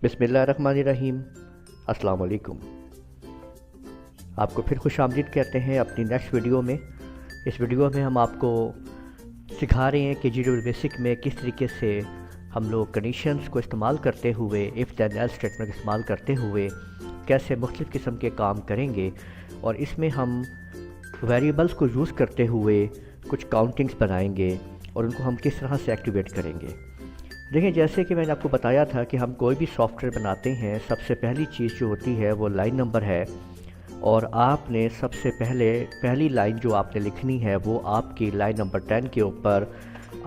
बिस्मिल्लाहिर्रहमानिर्रहीम। अस्सलाम वालेकुम। आपको फिर खुश आमदीद कहते हैं अपनी नेक्स्ट वीडियो में। इस वीडियो में हम आपको सिखा रहे हैं कि जीरो बेसिक में किस तरीके से हम लोग कंडीशंस को इस्तेमाल करते हुए इफ़ दैन एल्स स्टेटमेंट इस्तेमाल करते हुए कैसे मुख्तलिफ़ किस्म के काम करेंगे, और इसमें हम वेरिएबल्स को यूज़ करते हुए कुछ काउंटिंग्स बनाएंगे और उनको हम किस तरह से एक्टिवेट करेंगे। देखिए, जैसे कि मैंने आपको बताया था कि हम कोई भी सॉफ्टवेयर बनाते हैं, सबसे पहली चीज़ जो होती है वो लाइन नंबर है, और आपने सबसे पहली लाइन जो आपने लिखनी है वो आपकी लाइन नंबर 10 के ऊपर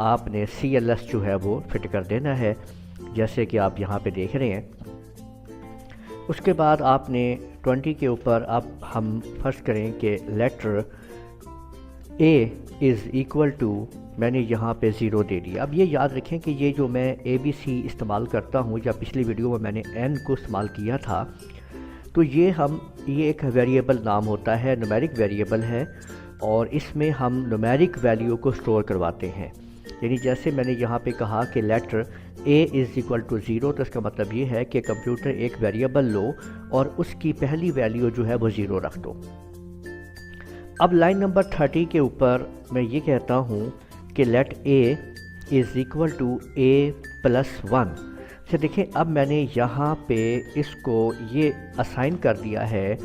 आपने CLS जो है वो फिट कर देना है, जैसे कि आप यहाँ पे देख रहे हैं। उसके बाद आपने 20 के ऊपर अब हम फर्ज करें कि letter A is equal to, मैंने यहाँ पे ज़ीरो दे दिया। अब ये याद रखें कि ये जो मैं ABC इस्तेमाल करता हूँ, या पिछली वीडियो में मैंने N को इस्तेमाल किया था, तो ये एक वेरिएबल नाम होता है, न्यूमेरिक वेरिएबल है, और इसमें हम न्यूमेरिक वैल्यू को स्टोर करवाते हैं। यानी जैसे मैंने यहाँ पे कहा कि letter A is equal to zero, तो इसका मतलब ये है कि कंप्यूटर एक वेरिएबल लो और उसकी पहली वैल्यू जो है वो ज़ीरो रख दो। अब लाइन नंबर 30 के ऊपर मैं ये कहता हूँ कि let A is equal to A+1। तो देखें, अब मैंने यहाँ पे इसको ये असाइन कर दिया है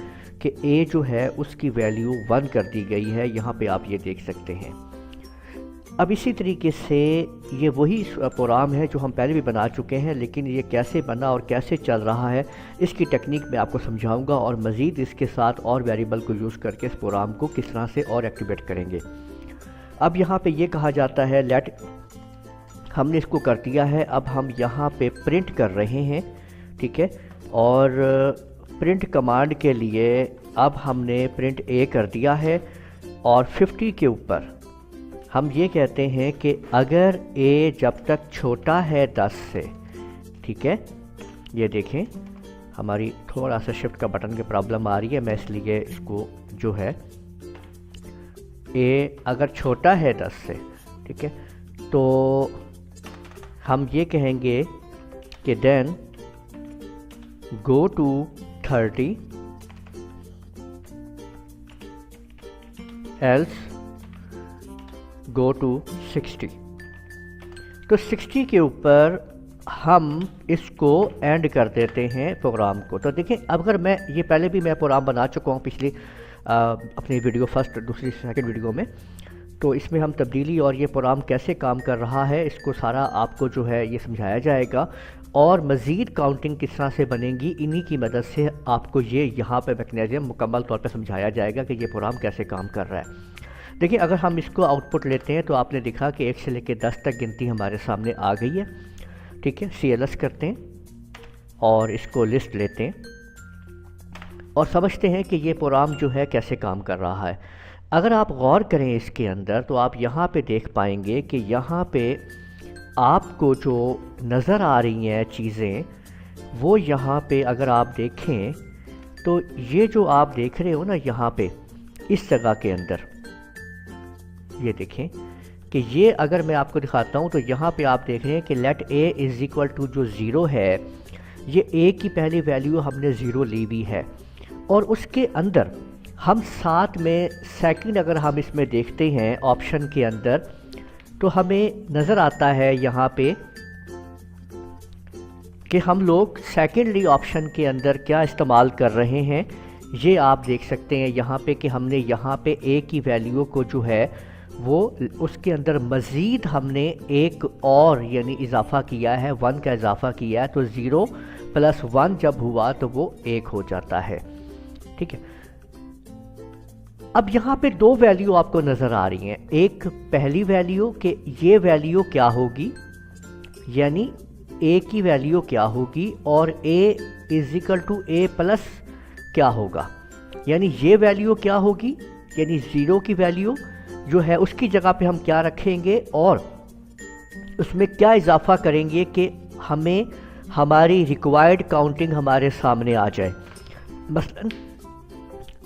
कि A जो है उसकी वैल्यू 1 कर दी गई है, यहाँ पे आप ये देख सकते हैं। अब इसी तरीके से ये वही प्रोग्राम है जो हम पहले भी बना चुके हैं, लेकिन ये कैसे बना और कैसे चल रहा है इसकी टेक्निक मैं आपको समझाऊंगा, और मज़ीद इसके साथ और वेरिएबल को यूज़ करके इस प्रोग्राम को किस तरह से और एक्टिवेट करेंगे। अब यहाँ पे ये कहा जाता है लेट, हमने इसको कर दिया है, अब हम यहाँ पे प्रिंट कर रहे हैं, ठीक है। और प्रिंट कमांड के लिए अब हमने प्रिंट A कर दिया है, और 50 के ऊपर हम ये कहते हैं कि अगर A जब तक छोटा है 10 से, ठीक है। ये देखें, हमारी थोड़ा सा शिफ्ट का बटन की प्रॉब्लम आ रही है, मैं इसलिए इसको जो है A अगर छोटा है 10 से, ठीक है, तो हम ये कहेंगे कि then go to 30 else go to 60। तो 60 के ऊपर हम इसको एंड कर देते हैं प्रोग्राम को। तो देखें, अब अगर मैं ये पहले भी मैं प्रोग्राम बना चुका हूँ पिछली अपनी वीडियो फर्स्ट दूसरी सेकंड वीडियो में, तो इसमें हम तब्दीली और ये प्रोग्राम कैसे काम कर रहा है इसको सारा आपको जो है ये समझाया जाएगा, और मज़ीद काउंटिंग किस तरह से बनेंगी इन्हीं की मदद से आपको ये यहाँ पे मैकेनिज़्म मुकम्मल तौर पे समझाया जाएगा कि ये प्रोग्राम कैसे काम कर रहा है। देखिए, अगर हम इसको आउटपुट लेते हैं तो आपने देखा कि 1 से लेकर 10 तक गिनती हमारे सामने आ गई है, ठीक है। CLS करते हैं और इसको लिस्ट लेते हैं और समझते हैं कि ये प्रोग्राम जो है कैसे काम कर रहा है। अगर आप गौर करें इसके अंदर तो आप यहाँ पे देख पाएंगे कि यहाँ पे आपको जो नज़र आ रही हैं चीज़ें, वो यहाँ पे अगर आप देखें तो ये जो आप देख रहे हो ना यहाँ पे इस जगह के अंदर, ये देखें कि ये अगर मैं आपको दिखाता हूँ तो यहाँ पे आप देख रहे हैं कि let A is equal to जो ज़ीरो है, ये A की पहली वैल्यू हमने ज़ीरो ली हुई है, और उसके अंदर हम साथ में सेकंड अगर हम इसमें देखते हैं ऑप्शन के अंदर, तो हमें नज़र आता है यहाँ पे कि हम लोग सेकेंडरी ऑप्शन के अंदर क्या इस्तेमाल कर रहे हैं। ये आप देख सकते हैं यहाँ पे कि हमने यहाँ पे A की वैल्यू को जो है वो उसके अंदर मज़ीद हमने एक और यानी इजाफ़ा किया है, 1 का इजाफ़ा किया है, तो 0 + 1 जब हुआ तो वो 1 हो जाता है, ठीक है। अब यहाँ पे 2 वैल्यू आपको नज़र आ रही हैं, एक पहली वैल्यू कि ये वैल्यू क्या होगी, यानी A की वैल्यू क्या होगी, और A is equal to A+ क्या होगा, यानी ये वैल्यू क्या होगी, यानी 0 की वैल्यू जो है उसकी जगह पे हम क्या रखेंगे और उसमें क्या इजाफा करेंगे कि हमें हमारी रिक्वायर्ड काउंटिंग हमारे सामने आ जाए। मसलन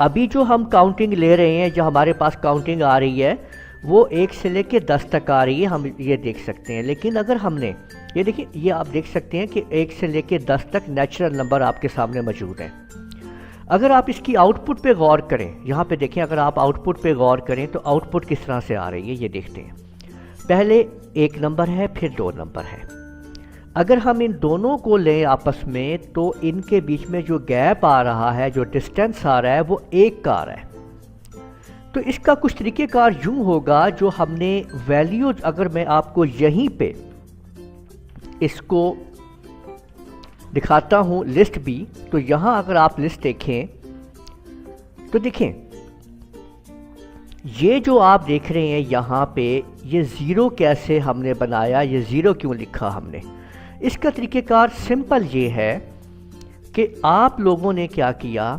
अभी जो हम काउंटिंग ले रहे हैं, जो हमारे पास काउंटिंग आ रही है वो 1 से लेके 10 तक आ रही है, हम ये देख सकते हैं। लेकिन अगर हमने ये देखिए, ये आप देख सकते हैं कि 1 से लेके 10 तक नेचुरल नंबर आपके सामने मौजूद हैं। अगर आप इसकी आउटपुट पे गौर करें, यहाँ पे देखें, अगर आप आउटपुट पे गौर करें तो आउटपुट किस तरह से आ रही है ये देखते हैं। पहले 1 नंबर है, फिर 2 नंबर है। अगर हम इन दोनों को लें आपस में तो इनके बीच में जो गैप आ रहा है, जो डिस्टेंस आ रहा है, वो 1 का आ रहा है। तो इसका कुछ तरीक़ेकार यूँ होगा, जो हमने वैल्यू, अगर मैं आपको यहीं पे इसको दिखाता हूँ लिस्ट भी, तो यहाँ अगर आप लिस्ट देखें तो देखें, ये जो आप देख रहे हैं यहाँ पे, ये ज़ीरो कैसे हमने बनाया, ये ज़ीरो क्यों लिखा हमने। इसका तरीक़ेकार सिंपल ये है कि आप लोगों ने क्या किया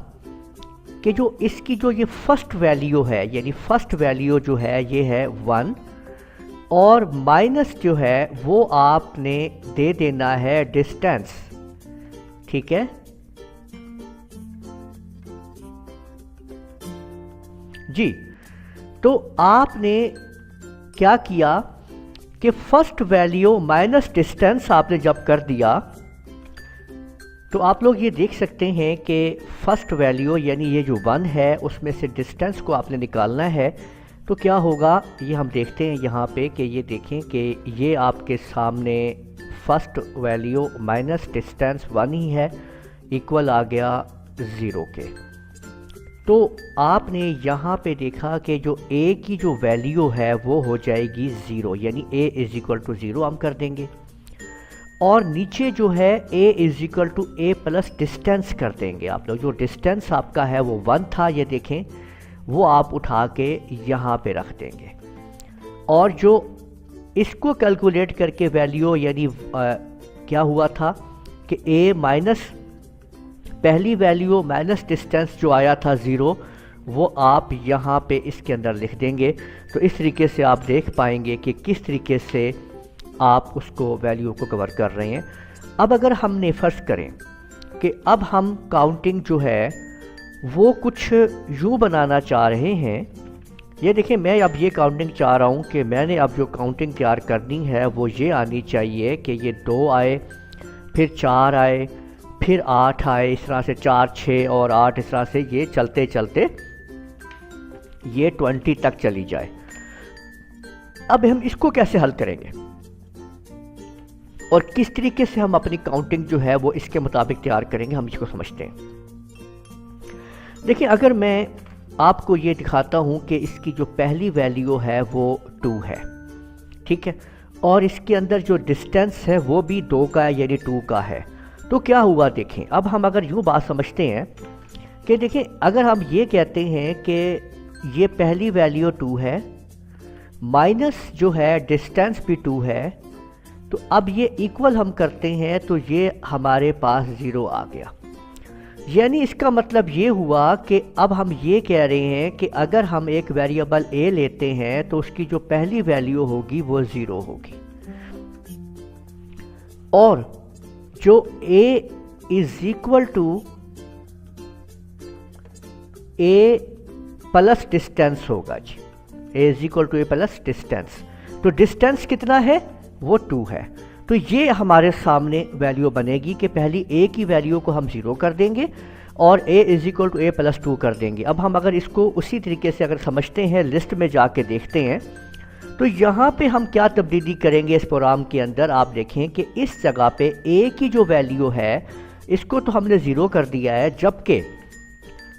कि जो इसकी जो ये फर्स्ट वैल्यू है, यानी फर्स्ट वैल्यू जो है ये है 1, और माइनस जो है वो आपने दे देना है डिस्टेंस, ठीक है जी। तो आपने क्या किया कि फर्स्ट वैल्यू माइनस डिस्टेंस आपने जब कर दिया, तो आप लोग ये देख सकते हैं कि फर्स्ट वैल्यू यानी ये जो 1 है उसमें से डिस्टेंस को आपने निकालना है। तो क्या होगा ये हम देखते हैं यहाँ पे कि ये देखें कि ये आपके सामने फर्स्ट वैल्यू माइनस डिस्टेंस 1 ही है, इक्वल आ गया 0 के। तो आपने यहाँ पे देखा कि जो a की जो वैल्यू है वो हो जाएगी 0, यानी a इज़ इक्वल टू 0 हम कर देंगे, और नीचे जो है a is equal to a plus distance कर देंगे। आप लोग जो डिस्टेंस आपका है वो 1 था, ये देखें, वो आप उठा के यहाँ पे रख देंगे, और जो इसको कैलकुलेट करके वैल्यू यानी क्या हुआ था कि a माइनस पहली वैल्यू माइनस डिस्टेंस जो आया था 0, वो आप यहाँ पे इसके अंदर लिख देंगे। तो इस तरीके से आप देख पाएंगे कि किस तरीके से आप उसको वैल्यू को कवर कर रहे हैं। अब अगर हमने फ़र्ज़ करें कि अब हम काउंटिंग जो है वो कुछ यूँ बनाना चाह रहे हैं, ये देखिए, मैं अब ये काउंटिंग चाह रहा हूँ कि मैंने अब जो काउंटिंग तैयार करनी है वो ये आनी चाहिए कि ये 2 आए, फिर 4 आए, फिर 8 आए, इस तरह से 4, 6 और 8, इस तरह से ये चलते चलते ये 20 तक चली जाए। अब हम इसको कैसे हल करेंगे और किस तरीके से हम अपनी काउंटिंग जो है वो इसके मुताबिक तैयार करेंगे, हम इसको समझते हैं। देखिए, अगर मैं आपको ये दिखाता हूँ कि इसकी जो पहली वैल्यू है वो 2 है, ठीक है, और इसके अंदर जो डिस्टेंस है वो भी 2 का है, यानी 2 का है। तो क्या हुआ देखें, अब हम अगर यूँ बात समझते हैं कि देखें, अगर हम ये कहते हैं कि ये पहली वैल्यू 2 है, माइनस जो है डिस्टेंस भी 2 है, तो अब ये इक्वल हम करते हैं तो ये हमारे पास 0 आ गया। यानी इसका मतलब ये हुआ कि अब हम ये कह रहे हैं कि अगर हम एक वेरिएबल a लेते हैं तो उसकी जो पहली वैल्यू होगी वो 0 होगी, और जो a is equal to a plus distance होगा जी, a is equal to a plus distance. तो डिस्टेंस कितना है, वो 2 है। तो ये हमारे सामने वैल्यू बनेगी कि पहली a की वैल्यू को हम 0 कर देंगे और a is equal to a plus 2 कर देंगे। अब हम अगर इसको उसी तरीके से अगर समझते हैं, लिस्ट में जाके देखते हैं, तो यहाँ पे हम क्या तब्दीली करेंगे इस प्रोग्राम के अंदर। आप देखें कि इस जगह पे a की जो वैल्यू है इसको तो हमने 0 कर दिया है, जबकि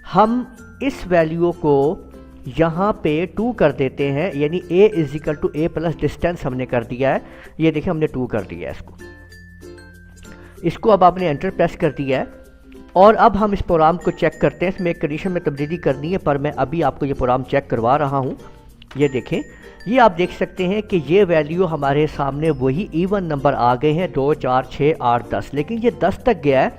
हम इस वैल्यू को यहाँ पे 2 कर देते हैं, यानी a is equal to a plus distance हमने कर दिया है। ये देखें, हमने 2 कर दिया है इसको अब आपने एंटर प्रेस कर दिया है, और अब हम इस प्रोग्राम को चेक करते हैं। इसमें एक कंडीशन में तब्दीली करनी है, पर मैं अभी आपको ये प्रोग्राम चेक करवा रहा हूँ। ये देखें, ये आप देख सकते हैं कि ये वैल्यू हमारे सामने वही इवन नंबर आ गए हैं, 2, 4, 6, 8, 10, लेकिन ये 10 तक गया है,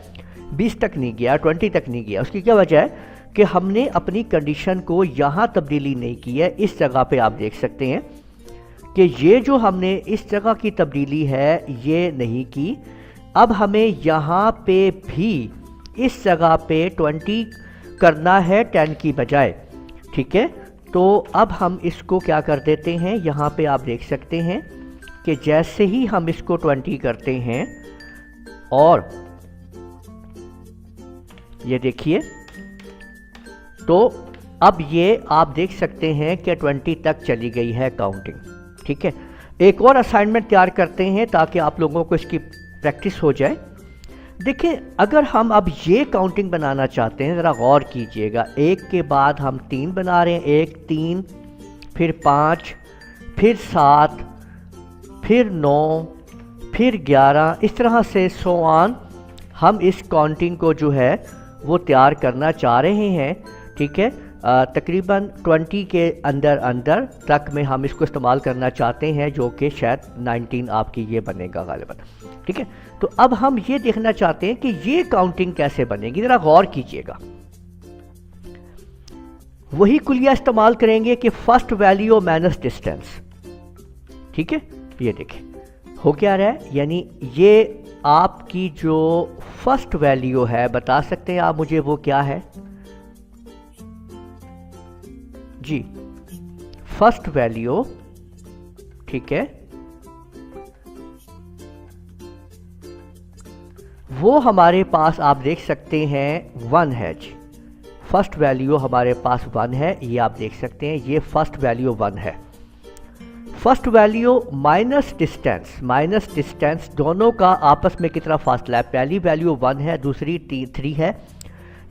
20 तक नहीं गया, 20 तक नहीं गया। उसकी क्या वजह है कि हमने अपनी कंडीशन को यहाँ तब्दीली नहीं की है। इस जगह पे आप देख सकते हैं कि ये जो हमने इस जगह की तब्दीली है ये नहीं की। अब हमें यहाँ पे भी इस जगह पे 20 करना है 10 की बजाय, ठीक है। तो अब हम इसको क्या कर देते हैं, यहाँ पे आप देख सकते हैं कि जैसे ही हम इसको 20 करते हैं और ये देखिए, तो अब ये आप देख सकते हैं कि 20 तक चली गई है काउंटिंग। ठीक है, एक और असाइनमेंट तैयार करते हैं ताकि आप लोगों को इसकी प्रैक्टिस हो जाए। देखिए, अगर हम अब ये काउंटिंग बनाना चाहते हैं, ज़रा गौर कीजिएगा, एक के बाद हम 3 बना रहे हैं, 1 3, फिर 5, फिर 7, फिर 9, फिर 11, इस तरह से सो ऑन हम इस काउंटिंग को जो है वो तैयार करना चाह रहे हैं। ठीक है, तकरीबन 20 के अंदर तक में हम इसको इस्तेमाल करना चाहते हैं, जो कि शायद 19 आपकी ये बनेगा गालिबन। ठीक है, तो अब हम ये देखना चाहते हैं कि ये काउंटिंग कैसे बनेगी, ज़रा गौर कीजिएगा। वही कुलिया इस्तेमाल करेंगे कि फर्स्ट वैल्यू माइनस डिस्टेंस। ठीक है, ये देखें हो क्या रहा है, यानी ये आपकी जो फर्स्ट वैल्यू है, बता सकते हैं आप मुझे वो क्या है जी? फर्स्ट वैल्यू, ठीक है, वो हमारे पास आप देख सकते हैं 1 है जी। फर्स्ट वैल्यू हमारे पास 1 है, ये आप देख सकते हैं, ये फर्स्ट वैल्यू 1 है। फर्स्ट वैल्यू माइनस डिस्टेंस दोनों का आपस में कितना फासला है? पहली वैल्यू 1 है, दूसरी 3 है,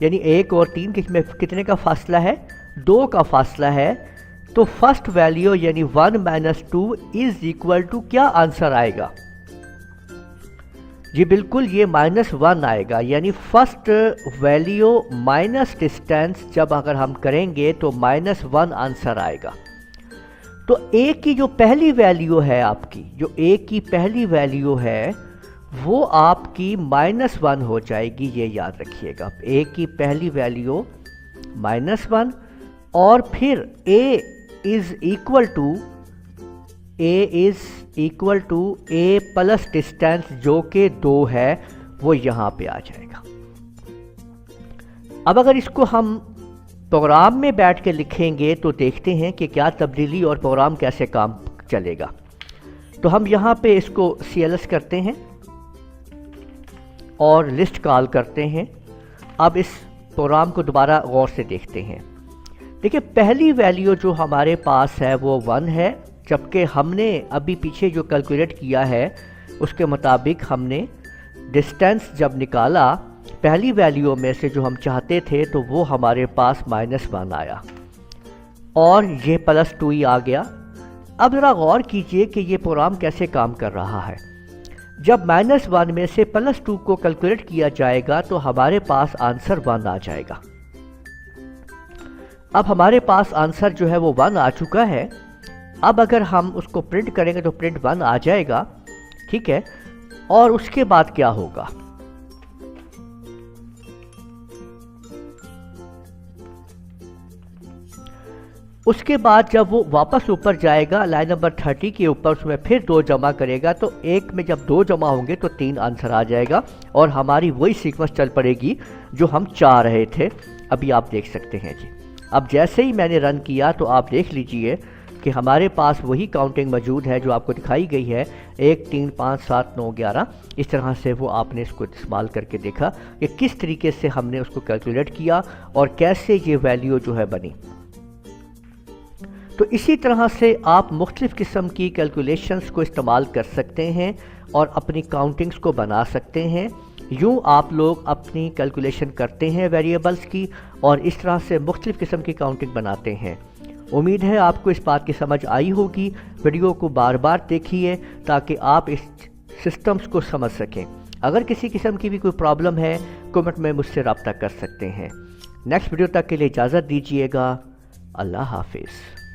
यानी 1 और 3 में कितने का फासला है? 2 का फासला है। तो फर्स्ट वैल्यू यानी 1 माइनस 2 इज इक्वल टू क्या आंसर आएगा जी? बिल्कुल, ये -1 आएगा, यानी फर्स्ट वैल्यू माइनस डिस्टेंस जब अगर हम करेंगे तो -1 आंसर आएगा। तो a की जो पहली वैल्यू है आपकी, जो a की पहली वैल्यू है वो आपकी -1 हो जाएगी, ये याद रखिएगा। a की पहली वैल्यू -1 और फिर a is equal to a plus distance जो कि 2 है, वो यहाँ पे आ जाएगा। अब अगर इसको हम प्रोग्राम में बैठ के लिखेंगे तो देखते हैं कि क्या तब्दीली और प्रोग्राम कैसे काम चलेगा। तो हम यहाँ पे इसको CLS करते हैं और लिस्ट कॉल करते हैं। अब इस प्रोग्राम को दोबारा गौर से देखते हैं। देखिए, पहली वैल्यू जो हमारे पास है वो 1 है, जबकि हमने अभी पीछे जो कैलकुलेट किया है उसके मुताबिक हमने डिस्टेंस जब निकाला पहली वैल्यू में से जो हम चाहते थे, तो वो हमारे पास -1 आया और ये +2 ही आ गया। अब ज़रा गौर कीजिए कि ये प्रोग्राम कैसे काम कर रहा है। जब -1 में से +2 को कैलकुलेट किया जाएगा तो हमारे पास आंसर 1 आ जाएगा। अब हमारे पास आंसर जो है वो 1 आ चुका है। अब अगर हम उसको प्रिंट करेंगे तो प्रिंट 1 आ जाएगा। ठीक है, और उसके बाद क्या होगा? उसके बाद जब वो वापस ऊपर जाएगा लाइन नंबर 30 के ऊपर, उसमें फिर 2 जमा करेगा, तो एक में जब 2 जमा होंगे तो 3 आंसर आ जाएगा और हमारी वही सीक्वेंस चल पड़ेगी जो हम चाह रहे थे। अभी आप देख सकते हैं जी। अब जैसे ही मैंने रन किया तो आप देख लीजिए कि हमारे पास वही काउंटिंग मौजूद है जो आपको दिखाई गई है, 1 3 5 7 9 11। इस तरह से वो आपने इसको इस्तेमाल करके देखा कि किस तरीके से हमने उसको कैलकुलेट किया और कैसे ये वैल्यू जो है बनी। तो इसी तरह से आप मुख्तलिफ़ किस्म की कैलकुलेशंस को इस्तेमाल कर सकते हैं और अपनी काउंटिंग्स को बना सकते हैं। यूँ आप लोग अपनी कैलकुलेशन करते हैं वेरिएबल्स की और इस तरह से मुख्तलिफ़ किस्म की काउंटिंग बनाते हैं। उम्मीद है आपको इस बात की समझ आई होगी। वीडियो को बार बार देखिए ताकि आप इस सिस्टम्स को समझ सकें। अगर किसी किस्म की भी कोई प्रॉब्लम है, कमेंट में मुझसे रब्ता कर सकते हैं। नेक्स्ट वीडियो तक के लिए इजाज़त दीजिएगा। अल्लाह हाफिज़।